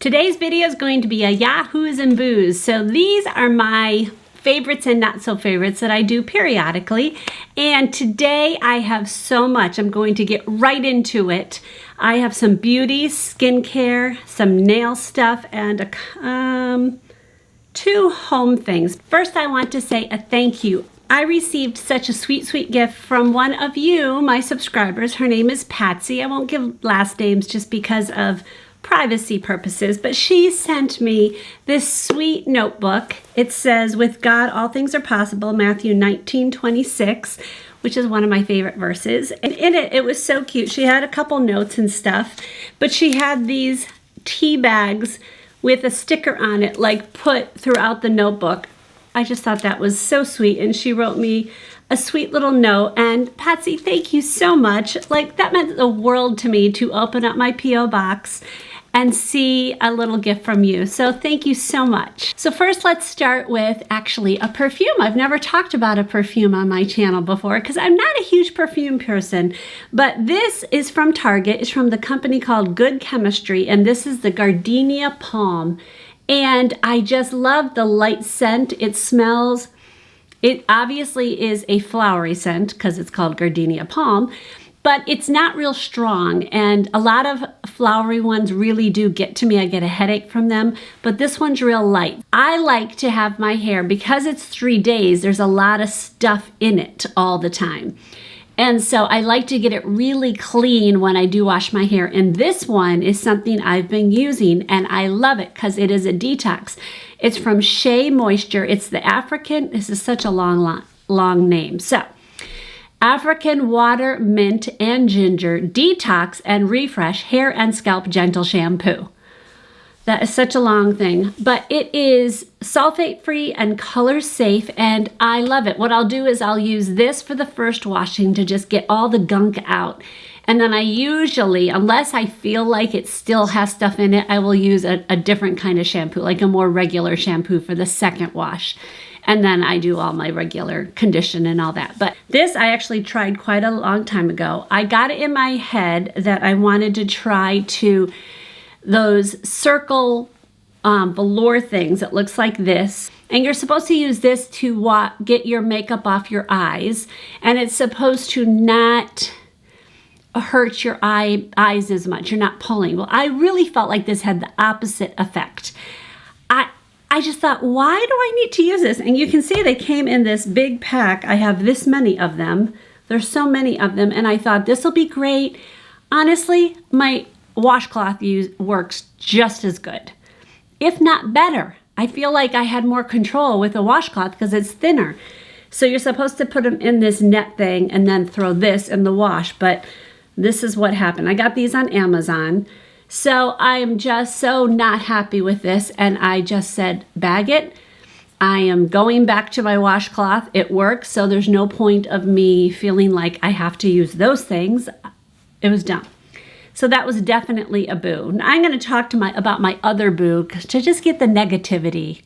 Today's video is going to be a Yahoos and Boos. So these are my favorites and not so favorites that I do periodically. And today I have so much. I'm going to get right into it. I have some beauty, skincare, some nail stuff, and two home things. First, I want to say a thank you. I received such a sweet, sweet gift from one of you, my subscribers. Her name is Patsy. I won't give last names just because of privacy purposes, but she sent me this sweet notebook. It says, "With God, all things are possible," Matthew 19:26, which is one of my favorite verses. And in it, it was so cute. She had a couple notes and stuff, but she had these tea bags with a sticker on it, like put throughout the notebook. I just thought that was so sweet, and she wrote me a sweet little note. And Patsy, thank you so much. Like, that meant the world to me to open up my P.O. box and see a little gift from you. So thank you so much. So first, let's start with actually a perfume. I've never talked about a perfume on my channel before because I'm not a huge perfume person, but this is from Target. It's from the company called Good Chemistry, and this is the Gardenia Palm. And I just love the light scent. It smells, it obviously is a flowery scent because it's called Gardenia Palm, but it's not real strong, and a lot of flowery ones really do get to me. I get a headache from them, but this one's real light. I like to have my hair, because it's 3 days, there's a lot of stuff in it all the time. And so I like to get it really clean when I do wash my hair. And this one is something I've been using, and I love it because it is a detox. It's from Shea Moisture. It's the African, this is such a long name. So, African Water, Mint, and Ginger Detox and Refresh Hair and Scalp Gentle Shampoo. That is such a long thing, but it is sulfate-free and color-safe, and I love it. What I'll do is I'll use this for the first washing to just get all the gunk out. And then I usually, unless I feel like it still has stuff in it, I will use a different kind of shampoo, like a more regular shampoo for the second wash. And then I do all my regular condition and all that. But this I actually tried quite a long time ago. I got it in my head that I wanted to try those circle velour things. It looks like this. And you're supposed to use this to get your makeup off your eyes. And it's supposed to not hurt your eyes as much. You're not pulling. Well, I really felt like this had the opposite effect. I just thought, why do I need to use this? And you can see they came in this big pack. I have this many of them. There's so many of them. And I thought this will be great. Honestly, my washcloth works just as good, if not better. I feel like I had more control with a washcloth because it's thinner. So you're supposed to put them in this net thing and then throw this in the wash. But this is what happened. I got these on Amazon. So I am just so not happy with this, and I just said, bag it. I am going back to my washcloth. It works, so there's no point of me feeling like I have to use those things. It was dumb. So that was definitely a boo. Now I'm going to talk about my other boo to just get the negativity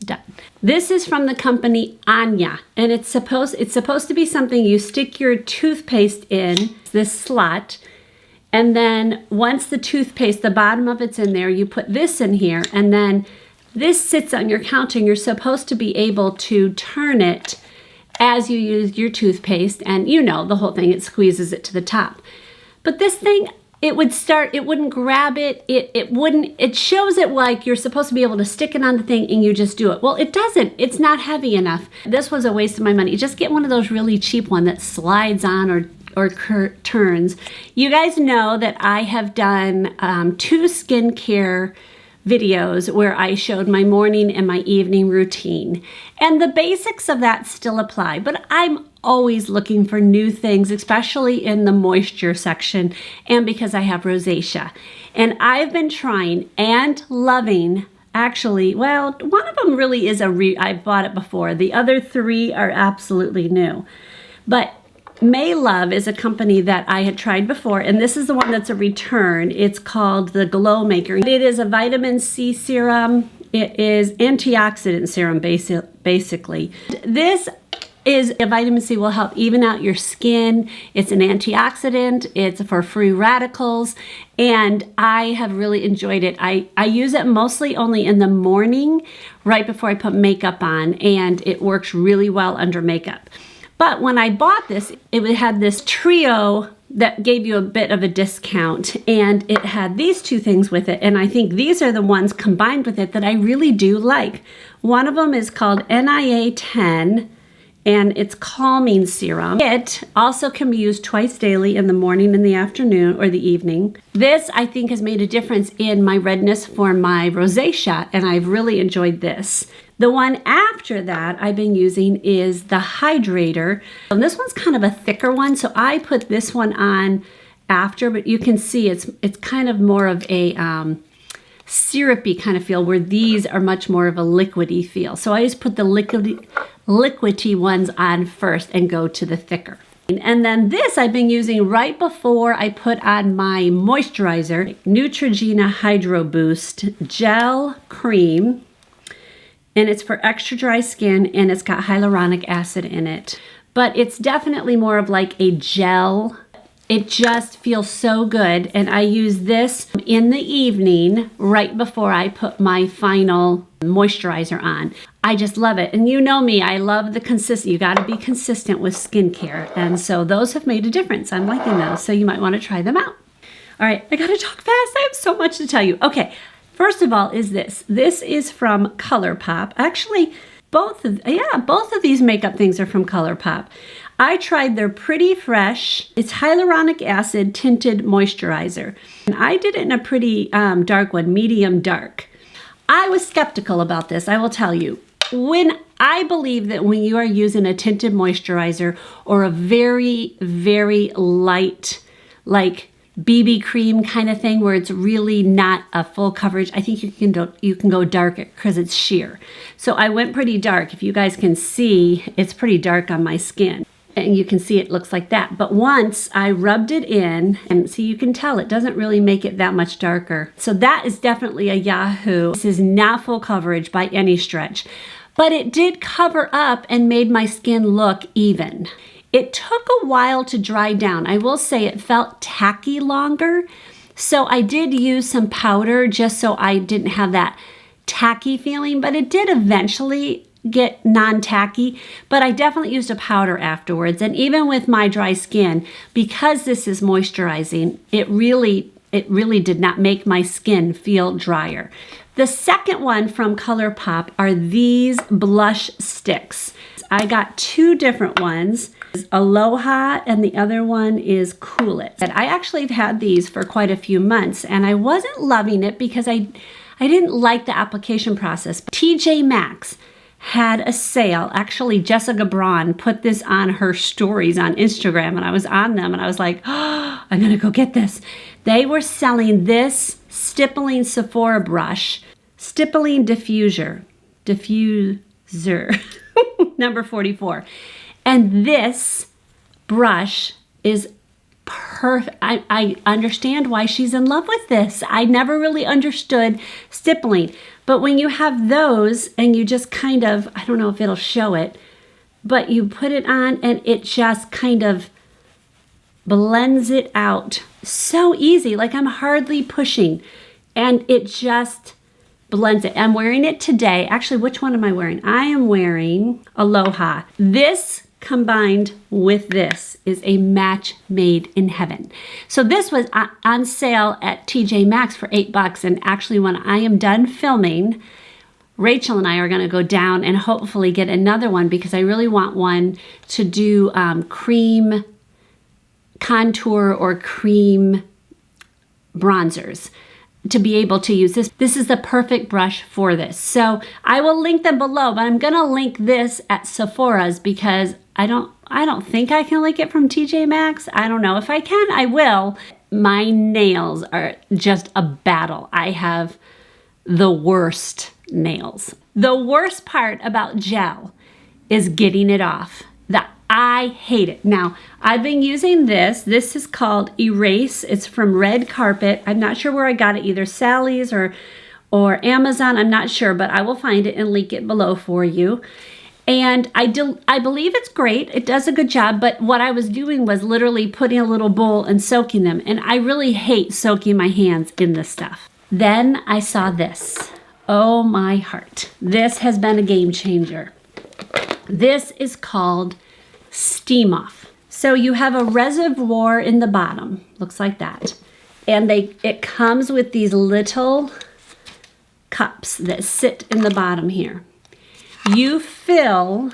done. This is from the company Anya, and it's supposed to be something you stick your toothpaste in, this slot. And then once the toothpaste, the bottom of it's in there, you put this in here, and then this sits on your counter, and you're supposed to be able to turn it as you use your toothpaste, and you know the whole thing, it squeezes it to the top. But this thing, it wouldn't grab it, it shows it like you're supposed to be able to stick it on the thing and you just do it. Well, it doesn't, it's not heavy enough. This was a waste of my money. Just get one of those really cheap ones that slides on or turns. You guys know that I have done 2 skincare videos where I showed my morning and my evening routine. And the basics of that still apply, but I'm always looking for new things, especially in the moisture section, and because I have rosacea. And I've been trying and loving, actually, well, one of them really is I've bought it before. The other 3 are absolutely new. But May Love is a company that I had tried before, and this is the one that's a return. It's called the Glow Maker. It is a vitamin C serum. It is antioxidant serum, basically. This is a vitamin C will help even out your skin. It's an antioxidant. It's for free radicals. And I have really enjoyed it. I use it mostly only in the morning, right before I put makeup on. And it works really well under makeup. But when I bought this, it had this trio that gave you a bit of a discount, and it had these two things with it, and I think these are the ones combined with it that I really do like. One of them is called NIA 10, and it's calming serum. It also can be used twice daily, in the morning and the afternoon or the evening. This, I think, has made a difference in my redness for my rosacea, and I've really enjoyed this. The one after that I've been using is the Hydrator. And this one's kind of a thicker one, so I put this one on after, but you can see it's kind of more of a syrupy kind of feel, where these are much more of a liquidy feel. So I just put the liquidy ones on first and go to the thicker. And then this I've been using right before I put on my moisturizer, Neutrogena Hydro Boost Gel Cream. And it's for extra dry skin, and it's got hyaluronic acid in it. But it's definitely more of like a gel. It just feels so good. And I use this in the evening right before I put my final moisturizer on. I just love it. And you know me, I love the consistency. You got to be consistent with skincare. And so those have made a difference. I'm liking those. So you might want to try them out. All right, I got to talk fast. I have so much to tell you. Okay. First of all is this. This is from ColourPop. Actually, both of these makeup things are from ColourPop. I tried their Pretty Fresh. It's hyaluronic acid tinted moisturizer. And I did it in a pretty dark one, medium dark. I was skeptical about this, I will tell you. I believe that when you are using a tinted moisturizer or a very, very light, like BB cream kind of thing, where it's really not a full coverage, I think you can go dark because it's sheer. So I went pretty dark. If you guys can see, it's pretty dark on my skin, and you can see it looks like that. But once I rubbed it in, and see, you can tell it doesn't really make it that much darker. So that is definitely a Yahoo. This is not full coverage by any stretch, but it did cover up and made my skin look even. It took a while to dry down. I will say it felt tacky longer. So I did use some powder just so I didn't have that tacky feeling, but it did eventually get non-tacky. But I definitely used a powder afterwards. And even with my dry skin, because this is moisturizing, it really did not make my skin feel drier. The second one from ColourPop are these blush sticks. I got two different ones. Aloha, and the other one is Cool It. And I actually have had these for quite a few months, and I wasn't loving it because I didn't like the application process. TJ Maxx had a sale. Actually, Jessica Braun put this on her stories on Instagram, and I was on them, and I was like, oh, I'm gonna go get this. They were selling this stippling Sephora brush, stippling diffuser, number 44. And this brush is perfect. I understand why she's in love with this. I never really understood stippling. But when you have those and you just kind of, I don't know if it'll show it, but you put it on and it just kind of blends it out. So easy, like I'm hardly pushing. And it just blends it. I'm wearing it today. Actually, which one am I wearing? I am wearing Aloha. This combined with this is a match made in heaven. So this was on sale at TJ Maxx for $8. And actually, when I am done filming, Rachel and I are going to go down and hopefully get another one, because I really want one to do cream contour or cream bronzers, to be able to use this. This is the perfect brush for this. So I will link them below, but I'm gonna link this at Sephora's because I don't think I can link it from TJ Maxx. I don't know. If I can, I will. My nails are just a battle. I have the worst nails. The worst part about gel is getting it off. I hate it. Now, I've been using this. This is called Erase. It's from Red Carpet. I'm not sure where I got it, either Sally's or Amazon. I'm not sure, but I will find it and link it below for you. And I believe it's great. It does a good job. But what I was doing was literally putting a little bowl and soaking them. And I really hate soaking my hands in this stuff. Then I saw this. Oh my heart. This has been a game changer. This is called Steam Off. So you have a reservoir in the bottom. Looks like that. And it comes with these little cups that sit in the bottom here. You fill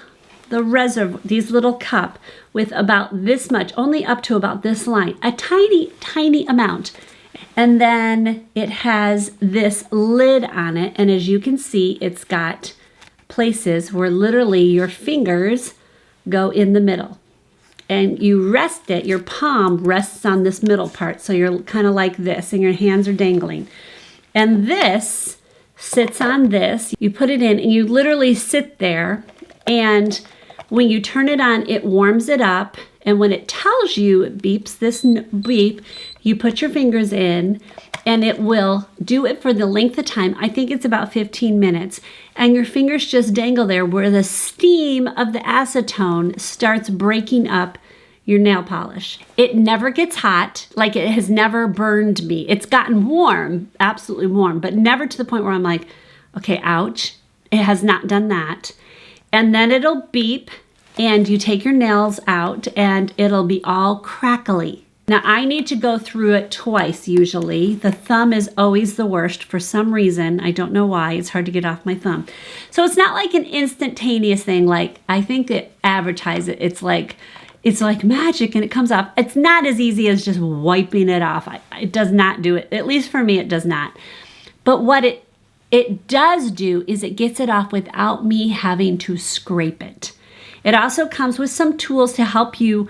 the reservoir, these little cup, with about this much, only up to about this line, a tiny, tiny amount. And then it has this lid on it. And as you can see, it's got places where literally your fingers go in the middle. And you rest it, your palm rests on this middle part. So you're kind of like this and your hands are dangling. And this sits on this. You put it in and you literally sit there. And when you turn it on, it warms it up. And when it tells you, it beeps this beep, you put your fingers in and it will do it for the length of time. I think it's about 15 minutes. And your fingers just dangle there where the steam of the acetone starts breaking up your nail polish. It never gets hot, like it has never burned me. It's gotten warm, absolutely warm, but never to the point where I'm like, okay, ouch. It has not done that. And then it'll beep and you take your nails out and it'll be all crackly. Now I need to go through it twice usually. The thumb is always the worst for some reason. I don't know why. It's hard to get off my thumb. So it's not like an instantaneous thing. Like I think it advertises it. It's like magic and it comes off. It's not as easy as just wiping it off. It does not do it. At least for me, it does not. But what it does do is it gets it off without me having to scrape it. It also comes with some tools to help you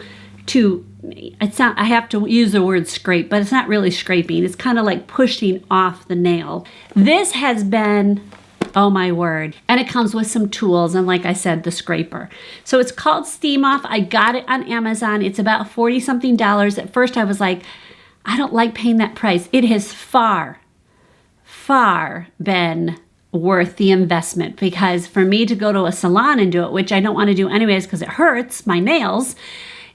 to, it's not, I have to use the word scrape, but it's not really scraping. It's kind of like pushing off the nail. This has been, oh my word. And it comes with some tools and like I said, the scraper. So it's called Steam Off. I got it on Amazon. It's about $40 something. At first I was like, I don't like paying that price. It has far been worth the investment because for me to go to a salon and do it, which I don't want to do anyways because it hurts my nails,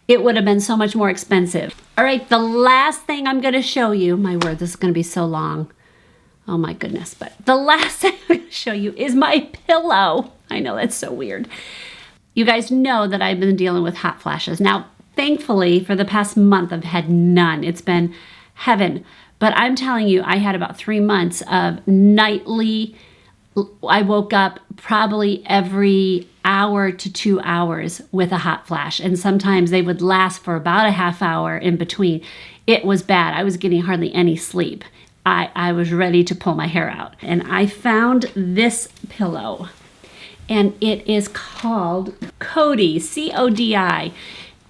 it would have been so much more expensive. All right, the last thing I'm going to show you, my word, this is going to be so long. Oh my goodness, but the last thing I'm going to show you is my pillow. I know that's so weird. You guys know that I've been dealing with hot flashes. Now, thankfully, for the past month, I've had none. It's been heaven. But I'm telling you, I had about 3 months of nightly, I woke up probably every hour to 2 hours with a hot flash. And sometimes they would last for about a half hour in between. It was bad. I was getting hardly any sleep. I was ready to pull my hair out. And I found this pillow. And it is called Codi, C-O-D-I.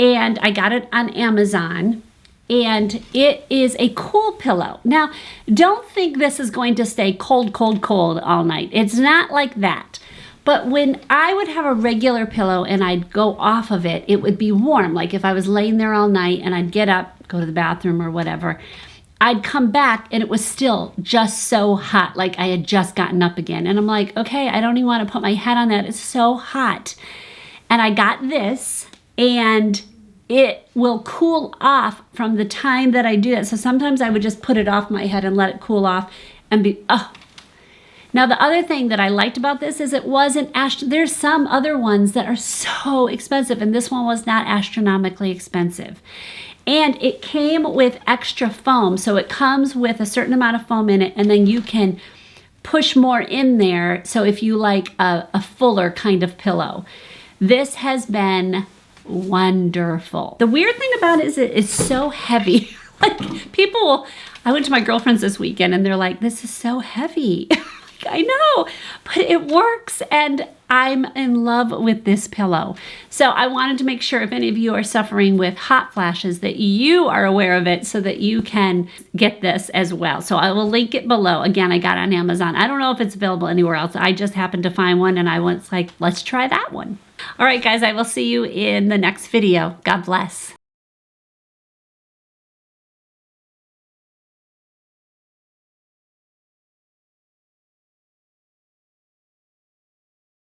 And I got it on Amazon. And it is a cool pillow. Now, don't think this is going to stay cold, cold, cold all night. It's not like that. But when I would have a regular pillow and I'd go off of it, it would be warm. Like if I was laying there all night and I'd get up, go to the bathroom or whatever, I'd come back and it was still just so hot, like I had just gotten up again. And I'm like, okay, I don't even want to put my head on that. It's so hot. And I got this and it will cool off from the time that I do that. So sometimes I would just put it off my head and let it cool off and be, oh. Now the other thing that I liked about this is it wasn't, there's some other ones that are so expensive and this one was not astronomically expensive. And it came with extra foam. So it comes with a certain amount of foam in it and then you can push more in there. So if you like a fuller kind of pillow, this has been wonderful. The weird thing about it is it's so heavy. Like people, I went to my girlfriend's this weekend and they're like, this is so heavy. I know, but it works and I'm in love with this pillow. So I wanted to make sure if any of you are suffering with hot flashes that you are aware of it so that you can get this as well. So I will link it below. Again, I got it on Amazon. I don't know if it's available anywhere else. I just happened to find one and I was like, let's try that one. All right, guys, I will see you in the next video. God bless.